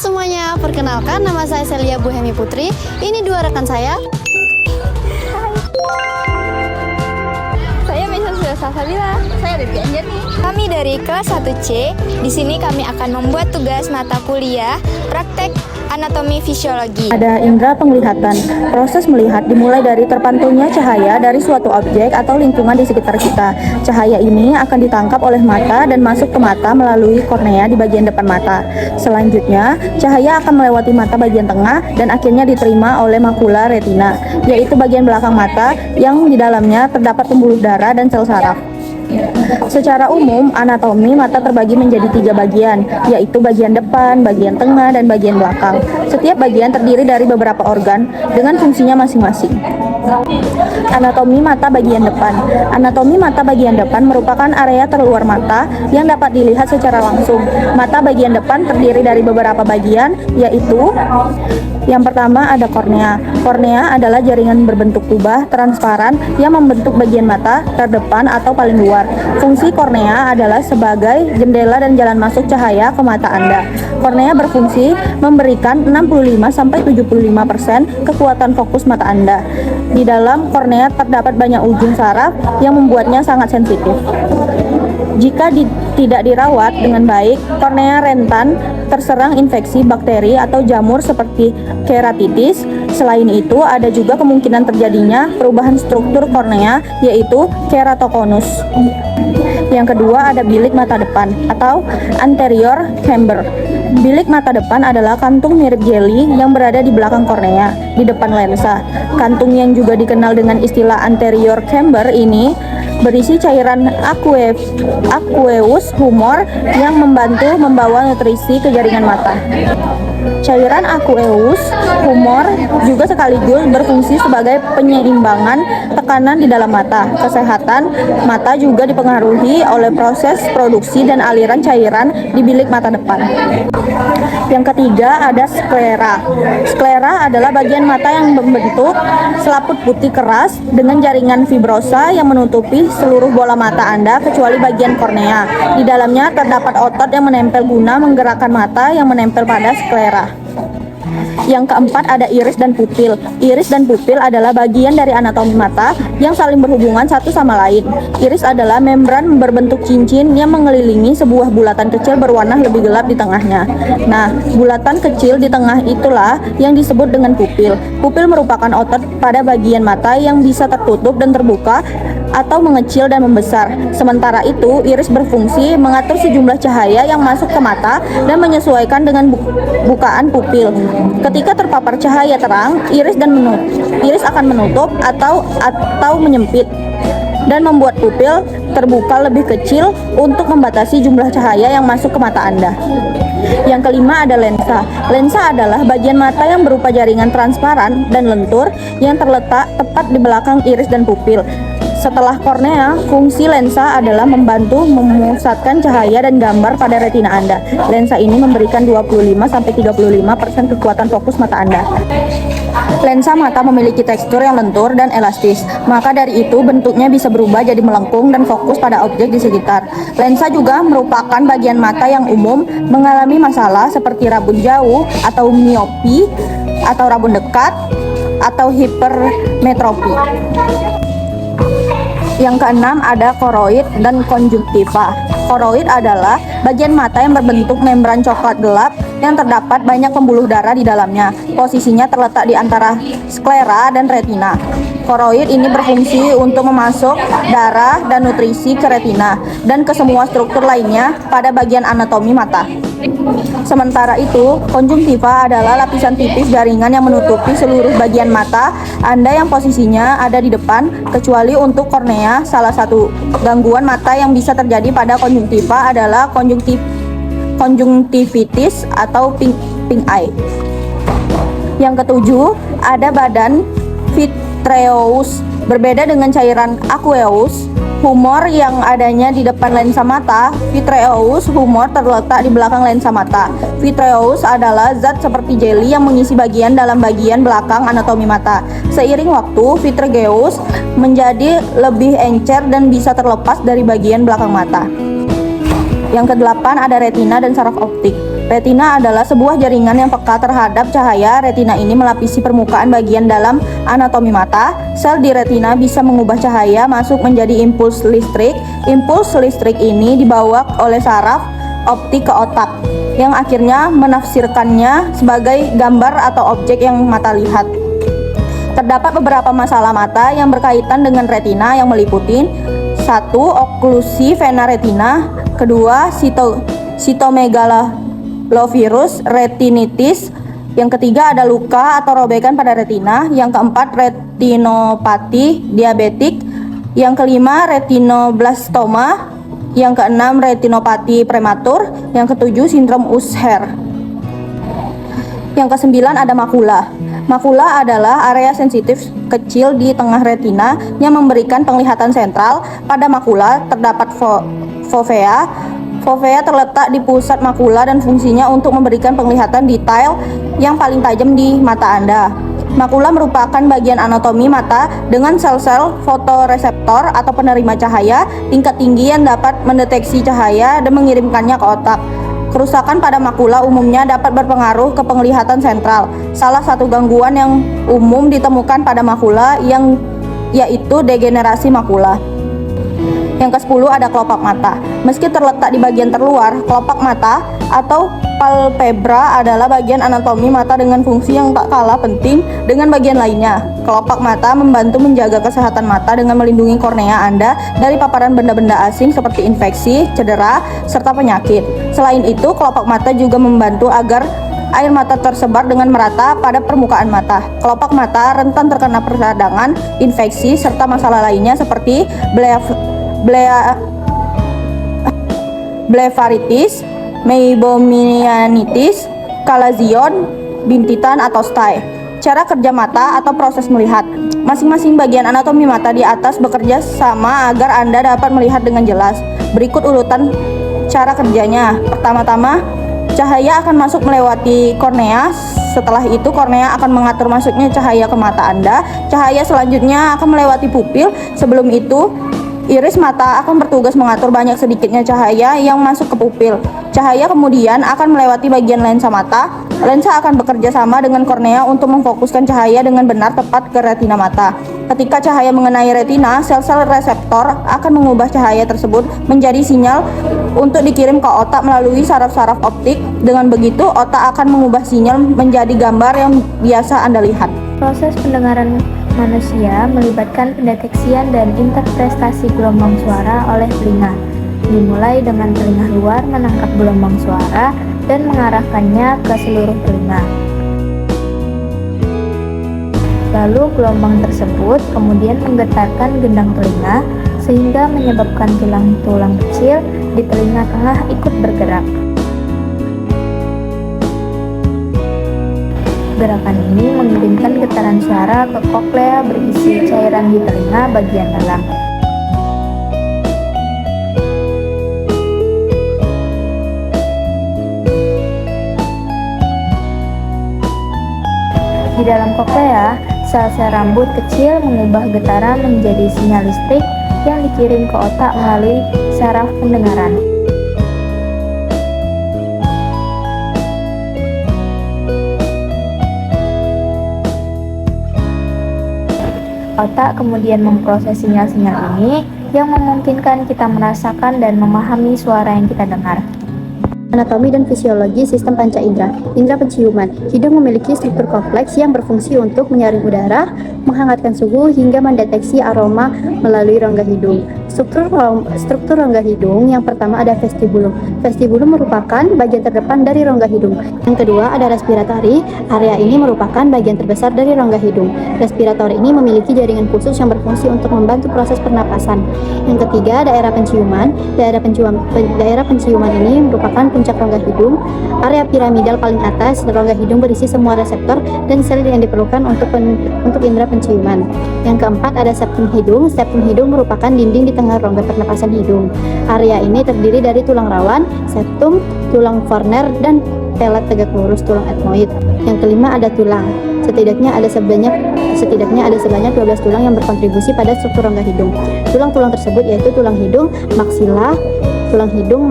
semuanya, perkenalkan nama saya Celia Buhemi Putri. Ini dua rekan saya. Saya Mesa Salsabila. Saya Devi Anjani. Kami dari kelas 1C. Di sini kami akan membuat tugas mata kuliah praktek anatomi fisiologi. Ada indera penglihatan. Proses melihat dimulai dari terpantulnya cahaya dari suatu objek atau lingkungan di sekitar kita. Cahaya ini akan ditangkap oleh mata dan masuk ke mata melalui kornea di bagian depan mata. Selanjutnya, cahaya akan melewati mata bagian tengah dan akhirnya diterima oleh makula retina, yaitu bagian belakang mata yang di dalamnya terdapat pembuluh darah dan sel saraf. Secara umum, anatomi mata terbagi menjadi 3 bagian, yaitu bagian depan, bagian tengah, dan bagian belakang. Setiap bagian terdiri dari beberapa organ dengan fungsinya masing-masing. Anatomi mata bagian depan. Anatomi mata bagian depan merupakan area terluar mata yang dapat dilihat secara langsung. Mata bagian depan terdiri dari beberapa bagian, yaitu yang pertama ada kornea. Kornea adalah jaringan berbentuk kubah transparan yang membentuk bagian mata terdepan atau paling luar. Fungsi kornea adalah sebagai jendela dan jalan masuk cahaya ke mata Anda. Kornea berfungsi memberikan 65-75% kekuatan fokus mata Anda. Di dalam kornea terdapat banyak ujung saraf yang membuatnya sangat sensitif. Jika tidak dirawat dengan baik, kornea rentan terserang infeksi bakteri atau jamur seperti keratitis. Selain itu, ada juga kemungkinan terjadinya perubahan struktur kornea, yaitu keratokonus. Yang kedua ada bilik mata depan atau anterior chamber. Bilik mata depan adalah kantung mirip jeli yang berada di belakang kornea, di depan lensa. Kantung yang juga dikenal dengan istilah anterior chamber ini berisi cairan aqueous humor yang membantu membawa nutrisi ke jaringan mata. Cairan aqueous humor juga sekaligus berfungsi sebagai penyeimbangan tekanan di dalam mata. Kesehatan mata juga dipengaruhi oleh proses produksi dan aliran cairan di bilik mata depan. Yang ketiga ada sklera. Sklera adalah bagian mata yang membentuk selaput putih keras dengan jaringan fibrosa yang menutupi seluruh bola mata Anda kecuali bagian kornea. Di dalamnya terdapat otot yang menempel guna menggerakkan mata yang menempel pada sklera. Yang keempat ada iris dan pupil. Iris dan pupil adalah bagian dari anatomi mata yang saling berhubungan satu sama lain. Iris adalah membran berbentuk cincin yang mengelilingi sebuah bulatan kecil berwarna lebih gelap di tengahnya. Nah, bulatan kecil di tengah itulah yang disebut dengan pupil. Pupil merupakan otot pada bagian mata yang bisa tertutup dan terbuka atau mengecil dan membesar. Sementara itu, iris berfungsi mengatur sejumlah cahaya yang masuk ke mata dan menyesuaikan dengan bukaan pupil. Ketika terpapar cahaya terang, iris akan menutup atau menyempit dan membuat pupil terbuka lebih kecil untuk membatasi jumlah cahaya yang masuk ke mata Anda. Yang kelima ada lensa. Lensa adalah bagian mata yang berupa jaringan transparan dan lentur yang terletak tepat di belakang iris dan pupil. Setelah kornea, fungsi lensa adalah membantu memusatkan cahaya dan gambar pada retina Anda. Lensa ini memberikan 25-35% kekuatan fokus mata Anda. Lensa mata memiliki tekstur yang lentur dan elastis, maka dari itu bentuknya bisa berubah jadi melengkung dan fokus pada objek di sekitar. Lensa juga merupakan bagian mata yang umum mengalami masalah seperti rabun jauh atau miopi atau rabun dekat atau hipermetropi. Yang keenam ada koroid dan konjungtiva. Koroid adalah bagian mata yang berbentuk membran coklat gelap yang terdapat banyak pembuluh darah di dalamnya. Posisinya terletak di antara sklera dan retina. Koroid ini berfungsi untuk memasuk darah dan nutrisi ke retina dan ke semua struktur lainnya pada bagian anatomi mata. Sementara itu, konjungtiva adalah lapisan tipis jaringan yang menutupi seluruh bagian mata Anda yang posisinya ada di depan, kecuali untuk kornea. Salah satu gangguan mata yang bisa terjadi pada konjungtiva adalah konjungtivitis atau pink eye. Yang ketujuh, ada badan vitreous. Berbeda dengan cairan aqueous humor yang adanya di depan lensa mata, vitreous humor terletak di belakang lensa mata. Vitreous adalah zat seperti jeli yang mengisi bagian dalam bagian belakang anatomi mata. Seiring waktu, vitreous menjadi lebih encer dan bisa terlepas dari bagian belakang mata. Yang kedelapan ada retina dan saraf optik. Retina adalah sebuah jaringan yang peka terhadap cahaya. Retina ini melapisi permukaan bagian dalam anatomi mata. Sel di retina bisa mengubah cahaya masuk menjadi impuls listrik. Impuls listrik ini dibawa oleh saraf optik ke otak, yang akhirnya menafsirkannya sebagai gambar atau objek yang mata lihat. Terdapat beberapa masalah mata yang berkaitan dengan retina yang meliputi 1. Oklusi vena retina. 2. Sitomegalovirus retinitis. Yang ketiga ada luka atau robekan pada retina. Yang keempat retinopati diabetik. Yang kelima retinoblastoma. Yang keenam retinopati prematur. Yang ketujuh sindrom Usher. Yang kesembilan ada makula. Makula adalah area sensitif kecil di tengah retina yang memberikan penglihatan sentral. Pada makula terdapat fovea. Fovea terletak di pusat makula dan fungsinya untuk memberikan penglihatan detail yang paling tajam di mata Anda. Makula merupakan bagian anatomi mata dengan sel-sel fotoreseptor atau penerima cahaya tingkat tinggi yang dapat mendeteksi cahaya dan mengirimkannya ke otak. Kerusakan pada makula umumnya dapat berpengaruh ke penglihatan sentral. Salah satu gangguan yang umum ditemukan pada makula yaitu degenerasi makula. Yang ke-10 ada kelopak mata. Meski terletak di bagian terluar, kelopak mata atau palpebra adalah bagian anatomi mata dengan fungsi yang tak kalah penting dengan bagian lainnya. Kelopak mata membantu menjaga kesehatan mata dengan melindungi kornea Anda dari paparan benda-benda asing seperti infeksi, cedera, serta penyakit. Selain itu, kelopak mata juga membantu agar air mata tersebar dengan merata pada permukaan mata. Kelopak mata rentan terkena peradangan, infeksi, serta masalah lainnya seperti blefaritis, meibomyelitis, kalazion, bintitan atau sty. Cara kerja mata atau proses melihat. Masing-masing bagian anatomi mata di atas bekerja sama agar Anda dapat melihat dengan jelas. Berikut urutan cara kerjanya. Pertama-tama, cahaya akan masuk melewati kornea. Setelah itu, kornea akan mengatur masuknya cahaya ke mata Anda. Cahaya selanjutnya akan melewati pupil. Sebelum itu, iris mata akan bertugas mengatur banyak sedikitnya cahaya yang masuk ke pupil. Cahaya kemudian akan melewati bagian lensa mata. Lensa akan bekerja sama dengan kornea untuk memfokuskan cahaya dengan benar tepat ke retina mata. Ketika cahaya mengenai retina, sel-sel reseptor akan mengubah cahaya tersebut menjadi sinyal untuk dikirim ke otak melalui saraf-saraf optik. Dengan begitu, otak akan mengubah sinyal menjadi gambar yang biasa Anda lihat. Proses pendengaran manusia melibatkan pendeteksian dan interpretasi gelombang suara oleh telinga. Dimulai dengan telinga luar menangkap gelombang suara dan mengarahkannya ke seluruh telinga. Lalu gelombang tersebut kemudian menggetarkan gendang telinga sehingga menyebabkan tulang-tulang kecil di telinga tengah ikut bergerak. Gerakan ini mengirimkan getaran suara ke koklea berisi cairan di telinga bagian dalam. Di dalam koklea, sel-sel rambut kecil mengubah getaran menjadi sinyal listrik yang dikirim ke otak melalui saraf pendengaran. Otak kemudian memproses sinyal-sinyal ini yang memungkinkan kita merasakan dan memahami suara yang kita dengar. Anatomi dan fisiologi sistem panca indera. Indera penciuman. Hidung memiliki struktur kompleks yang berfungsi untuk menyaring udara, menghangatkan suhu, hingga mendeteksi aroma melalui rongga hidung. Struktur rongga hidung yang pertama ada vestibulum. Vestibulum merupakan bagian terdepan dari rongga hidung. Yang kedua ada respiratori. Area ini merupakan bagian terbesar dari rongga hidung. Respiratori ini memiliki jaringan khusus yang berfungsi untuk membantu proses pernapasan. Yang ketiga daerah penciuman. Daerah penciuman ini merupakan puncak rongga hidung. Area piramidal paling atas rongga hidung berisi semua reseptor dan sel yang diperlukan untuk indera penciuman. Yang keempat ada septum hidung. Septum hidung merupakan dinding di tengah rongga pernapasan hidung. Area ini terdiri dari tulang rawan, septum, tulang Werner, dan pelat tegak lurus tulang etmoid. Yang kelima ada tulang. Setidaknya ada sebanyak 12 tulang yang berkontribusi pada struktur rongga hidung. Tulang-tulang tersebut yaitu tulang hidung,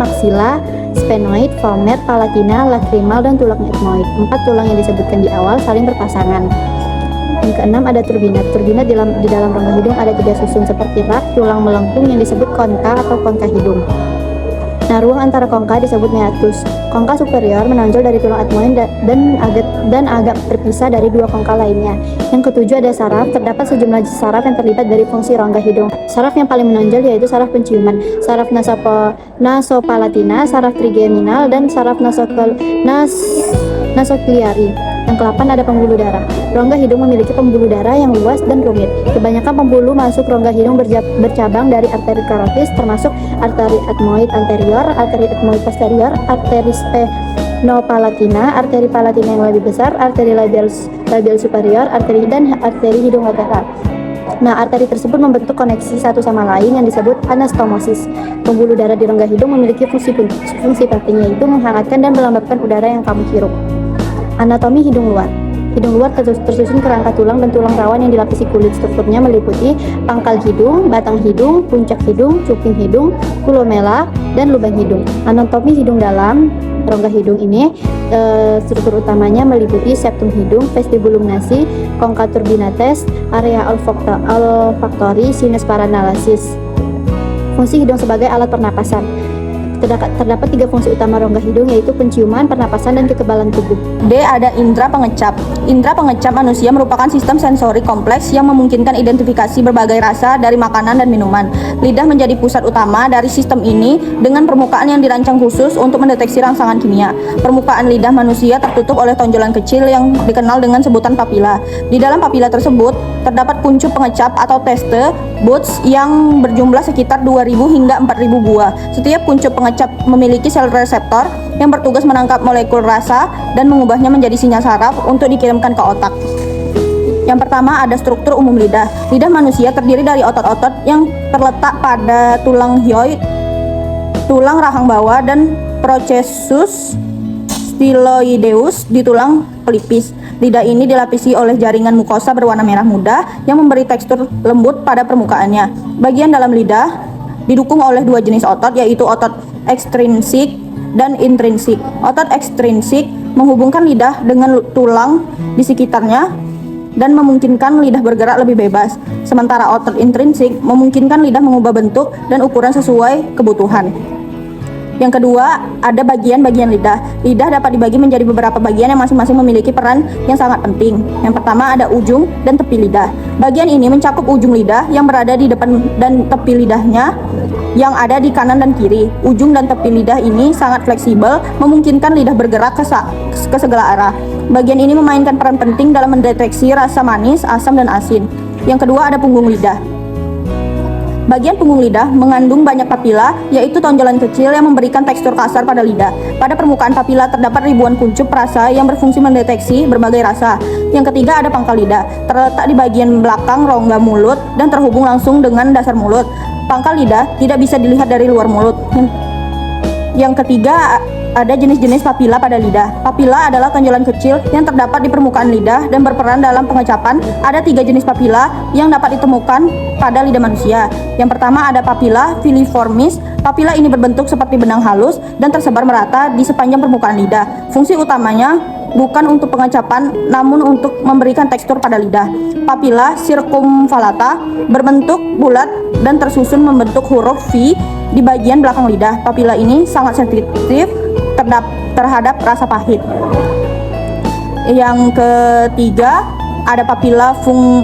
maksila, sphenoid, vomer, palatina, lacrimal, dan tulang ethmoid. 4 tulang yang disebutkan di awal saling berpasangan. Yang keenam ada turbinat. Turbinat di dalam rongga hidung ada 3 susun seperti rak tulang melengkung yang disebut konka atau kongka hidung. Nah, ruang antara kongka disebut meatus. Kongka superior menonjol dari tulang ethmoid dan agak terpisah dari 2 kongka lainnya. Yang ketujuh ada saraf. Terdapat sejumlah saraf yang terlibat dari fungsi rongga hidung. Saraf yang paling menonjol yaitu saraf penciuman, saraf nasopalatina, saraf trigeminal, dan saraf nasociliary. Yang ke-8 ada pembuluh darah. Rongga hidung memiliki pembuluh darah yang luas dan rumit. Kebanyakan pembuluh masuk rongga hidung bercabang dari arteri karotis, termasuk arteri ethmoid anterior, arteri ethmoid posterior, arteri sphenopalatina, arteri palatina yang lebih besar, arteri labial superior, dan arteri hidung lateral. Nah, arteri tersebut membentuk koneksi satu sama lain yang disebut anastomosis. Pembuluh darah di rongga hidung memiliki fungsi penting, yaitu menghangatkan dan melembabkan udara yang kamu hirup. Anatomi hidung luar. Hidung luar tersusun kerangka tulang dan tulang rawan yang dilapisi kulit. Strukturnya meliputi pangkal hidung, batang hidung, puncak hidung, cuping hidung, kulomela, dan lubang hidung. Anatomi hidung dalam rongga hidung ini struktur utamanya meliputi septum hidung, vestibulum nasi, kongka turbinates, area olfaktori, sinus paranalasis. Fungsi hidung sebagai alat pernapasan. Terdapat 3 fungsi utama rongga hidung, yaitu penciuman, pernapasan, dan kekebalan tubuh. D. Ada indera pengecap. Indera pengecap manusia merupakan sistem sensori kompleks yang memungkinkan identifikasi berbagai rasa dari makanan dan minuman. Lidah menjadi pusat utama dari sistem ini dengan permukaan yang dirancang khusus untuk mendeteksi rangsangan kimia. Permukaan lidah manusia tertutup oleh tonjolan kecil yang dikenal dengan sebutan papila. Di dalam papila tersebut terdapat kuncup pengecap atau teste buds yang berjumlah sekitar 2.000 hingga 4.000 buah. Setiap kuncup pengecap memiliki sel reseptor yang bertugas menangkap molekul rasa dan mengubahnya menjadi sinyal saraf untuk dikirimkan ke otak. Yang pertama ada struktur umum lidah. Lidah manusia terdiri dari otot-otot yang terletak pada tulang hyoid, tulang rahang bawah, dan processus styloideus di tulang pelipis. Lidah ini dilapisi oleh jaringan mukosa berwarna merah muda yang memberi tekstur lembut pada permukaannya. Bagian dalam lidah didukung oleh 2 jenis otot, yaitu otot ekstrinsik dan intrinsik. Otot ekstrinsik menghubungkan lidah dengan tulang di sekitarnya dan memungkinkan lidah bergerak lebih bebas. Sementara otot intrinsik memungkinkan lidah mengubah bentuk dan ukuran sesuai kebutuhan. Yang kedua, ada bagian-bagian lidah. Lidah dapat dibagi menjadi beberapa bagian yang masing-masing memiliki peran yang sangat penting. Yang pertama ada ujung dan tepi lidah. Bagian ini mencakup ujung lidah yang berada di depan dan tepi lidahnya yang ada di kanan dan kiri. Ujung dan tepi lidah ini sangat fleksibel, memungkinkan lidah bergerak ke segala arah. Bagian ini memainkan peran penting dalam mendeteksi rasa manis, asam, dan asin. Yang kedua ada punggung lidah. Bagian punggung lidah mengandung banyak papila, yaitu tonjolan kecil yang memberikan tekstur kasar pada lidah. Pada permukaan papila terdapat ribuan kuncup rasa yang berfungsi mendeteksi berbagai rasa. Yang ketiga ada pangkal lidah, terletak di bagian belakang rongga mulut dan terhubung langsung dengan dasar mulut. Pangkal lidah tidak bisa dilihat dari luar mulut. Yang ketiga ada jenis-jenis papila pada lidah. Papila adalah tonjolan kecil yang terdapat di permukaan lidah dan berperan dalam pengecapan. Ada 3 jenis papila yang dapat ditemukan pada lidah manusia. Yang pertama ada papila filiformis. Papila ini berbentuk seperti benang halus dan tersebar merata di sepanjang permukaan lidah. Fungsi utamanya bukan untuk pengecapan, namun untuk memberikan tekstur pada lidah. Papila circumvallata berbentuk bulat dan tersusun membentuk huruf V di bagian belakang lidah. Papila ini sangat sensitif terhadap rasa pahit. Yang ketiga ada papila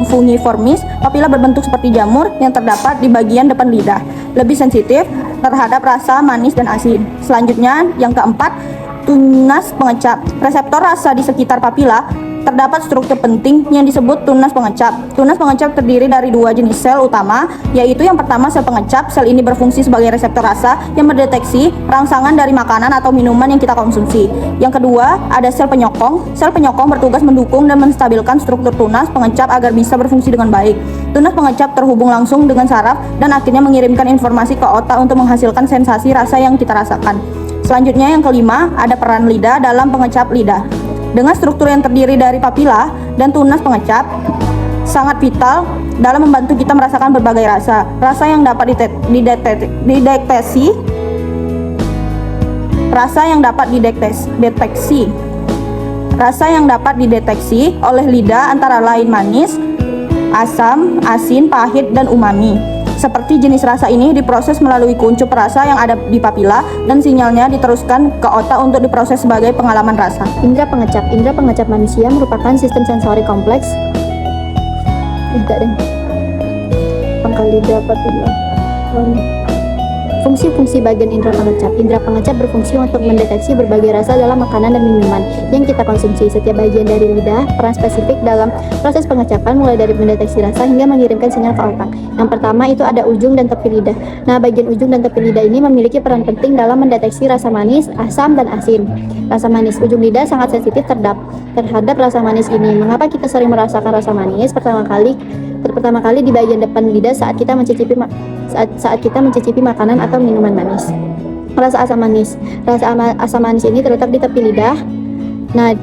fungiformis. Papila berbentuk seperti jamur yang terdapat di bagian depan lidah, lebih sensitif terhadap rasa manis dan asin. Selanjutnya yang keempat, tunas pengecap. Reseptor rasa di sekitar papila terdapat struktur penting yang disebut tunas pengecap. Tunas pengecap terdiri dari 2 jenis sel utama, yaitu yang pertama sel pengecap. Sel ini berfungsi sebagai reseptor rasa yang mendeteksi rangsangan dari makanan atau minuman yang kita konsumsi. Yang kedua ada sel penyokong. Sel penyokong bertugas mendukung dan menstabilkan struktur tunas pengecap agar bisa berfungsi dengan baik. Tunas pengecap terhubung langsung dengan saraf dan akhirnya mengirimkan informasi ke otak untuk menghasilkan sensasi rasa yang kita rasakan. Selanjutnya yang kelima ada peran lidah dalam pengecap lidah. Dengan struktur yang terdiri dari papila dan tunas pengecap sangat vital dalam membantu kita merasakan berbagai rasa. Rasa yang dapat dideteksi Rasa yang dapat dideteksi. Rasa yang dapat dideteksi oleh lidah antara lain manis, asam, asin, pahit, dan umami. Seperti jenis rasa ini diproses melalui kuncup rasa yang ada di papila dan sinyalnya diteruskan ke otak untuk diproses sebagai pengalaman rasa. Indra pengecap. Indra pengecap manusia merupakan sistem sensori kompleks. Pangkal lidah, papila. Fungsi-fungsi bagian indra pengecap. Indra pengecap berfungsi untuk mendeteksi berbagai rasa dalam makanan dan minuman yang kita konsumsi. Setiap bagian dari lidah peran spesifik dalam proses pengecapan, mulai dari mendeteksi rasa hingga mengirimkan sinyal ke otak. Yang pertama itu ada ujung dan tepi lidah. Nah, bagian ujung dan tepi lidah ini memiliki peran penting dalam mendeteksi rasa manis, asam, dan asin. Rasa manis. Ujung lidah sangat sensitif terhadap rasa manis ini. Mengapa kita sering merasakan rasa manis? Pertama kali di bagian depan lidah saat kita mencicipi makanan atau minuman manis. Rasa asam manis. Asam manis ini terletak di tepi lidah. Nah,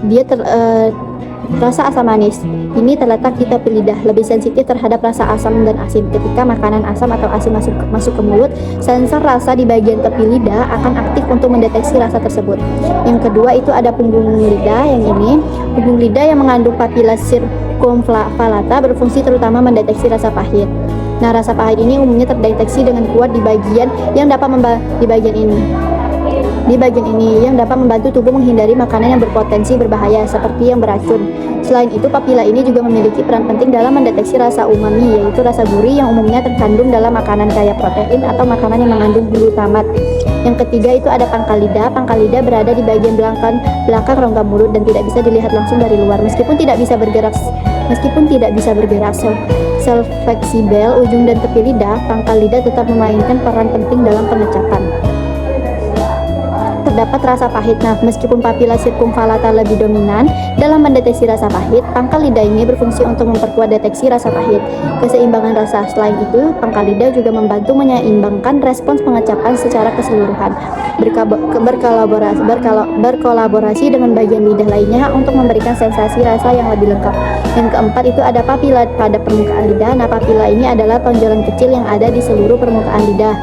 rasa asam manis ini terletak di tepi lidah, lebih sensitif terhadap rasa asam dan asin. Ketika makanan asam atau asin masuk ke mulut, sensor rasa di bagian tepi lidah akan aktif untuk mendeteksi rasa tersebut. Yang kedua itu ada punggung lidah. Yang ini, punggung lidah yang mengandung papila circumvallata berfungsi terutama mendeteksi rasa pahit. Nah, rasa pahit ini umumnya terdeteksi dengan kuat di bagian ini yang dapat membantu tubuh menghindari makanan yang berpotensi berbahaya seperti yang beracun. Selain itu, papila ini juga memiliki peran penting dalam mendeteksi rasa umami, yaitu rasa gurih yang umumnya terkandung dalam makanan kaya protein atau makanan yang mengandung glutamat. Yang ketiga itu ada pangkal lidah. Pangkal lidah berada di bagian belakang rongga mulut dan tidak bisa dilihat langsung dari luar. Meskipun tidak bisa bergerak sel fleksibel ujung dan tepi lidah, pangkal lidah tetap memainkan peran penting dalam pengecapan. Terdapat rasa pahit. Nah, meskipun papila circumvallata lebih dominan dalam mendeteksi rasa pahit, pangkal lidah ini berfungsi untuk memperkuat deteksi rasa pahit. Keseimbangan rasa. Selain itu, pangkal lidah juga membantu menyeimbangkan respons pengecapan secara keseluruhan, berkolaborasi dengan bagian lidah lainnya untuk memberikan sensasi rasa yang lebih lengkap. Yang keempat itu ada papila pada permukaan lidah. Nah, papila ini adalah tonjolan kecil yang ada di seluruh permukaan lidah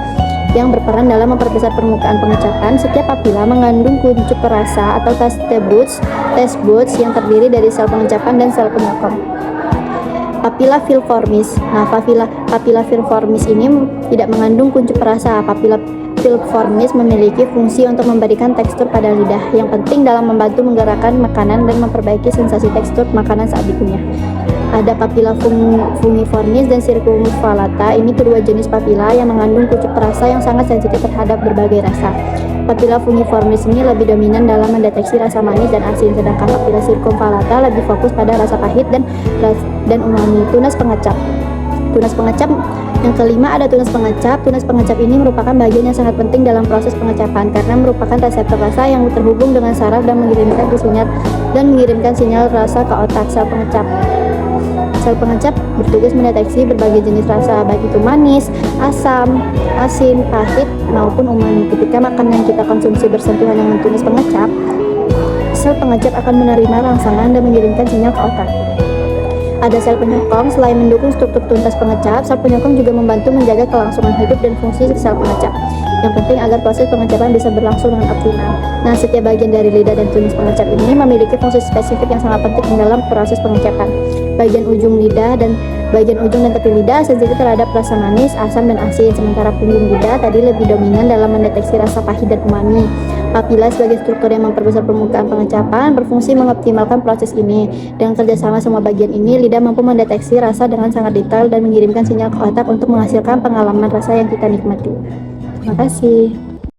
yang berperan dalam memperbesar permukaan pengecapan. Setiap papila mengandung kuncup perasa atau taste buds yang terdiri dari sel pengecapan dan sel penyokong. Papila filiformis. Nah, papila filiformis ini tidak mengandung kuncup perasa. Papila filiformis memiliki fungsi untuk memberikan tekstur pada lidah yang penting dalam membantu menggerakkan makanan dan memperbaiki sensasi tekstur makanan saat dikunyah. Ada papila fungiformis dan circumvallata. Ini kedua jenis papila yang mengandung kuncup perasa yang sangat sensitif terhadap berbagai rasa. Papila fungiformis ini lebih dominan dalam mendeteksi rasa manis dan asin, sedangkan papila circumvallata lebih fokus pada rasa pahit dan umami. Tunas pengecap. Yang kelima ada tunas pengecap. Tunas pengecap ini merupakan bagian yang sangat penting dalam proses pengecapan karena merupakan reseptor rasa yang terhubung dengan saraf dan mengirimkan sinyal rasa ke otak. Sel pengecap bertugas mendeteksi berbagai jenis rasa, baik itu manis, asam, asin, pahit, maupun umami. Ketika makanan yang kita konsumsi bersentuhan dengan tunas pengecap, sel pengecap akan menerima rangsangan dan mengirimkan sinyal ke otak. Ada sel penyokong. Selain mendukung struktur tunas pengecap, sel penyokong juga membantu menjaga kelangsungan hidup dan fungsi sel pengecap. Yang penting agar proses pengecapan bisa berlangsung dengan optimal. Nah, setiap bagian dari lidah dan tunas pengecap ini memiliki fungsi spesifik yang sangat penting dalam proses pengecapan. Bagian ujung dan tepi lidah sensitif terhadap rasa manis, asam, dan asin, sementara punggung lidah tadi lebih dominan dalam mendeteksi rasa pahit dan umami. Papila sebagai struktur yang memperbesar permukaan pengecapan berfungsi mengoptimalkan proses ini. Dengan kerjasama semua bagian ini, lidah mampu mendeteksi rasa dengan sangat detail dan mengirimkan sinyal ke otak untuk menghasilkan pengalaman rasa yang kita nikmati. Terima kasih.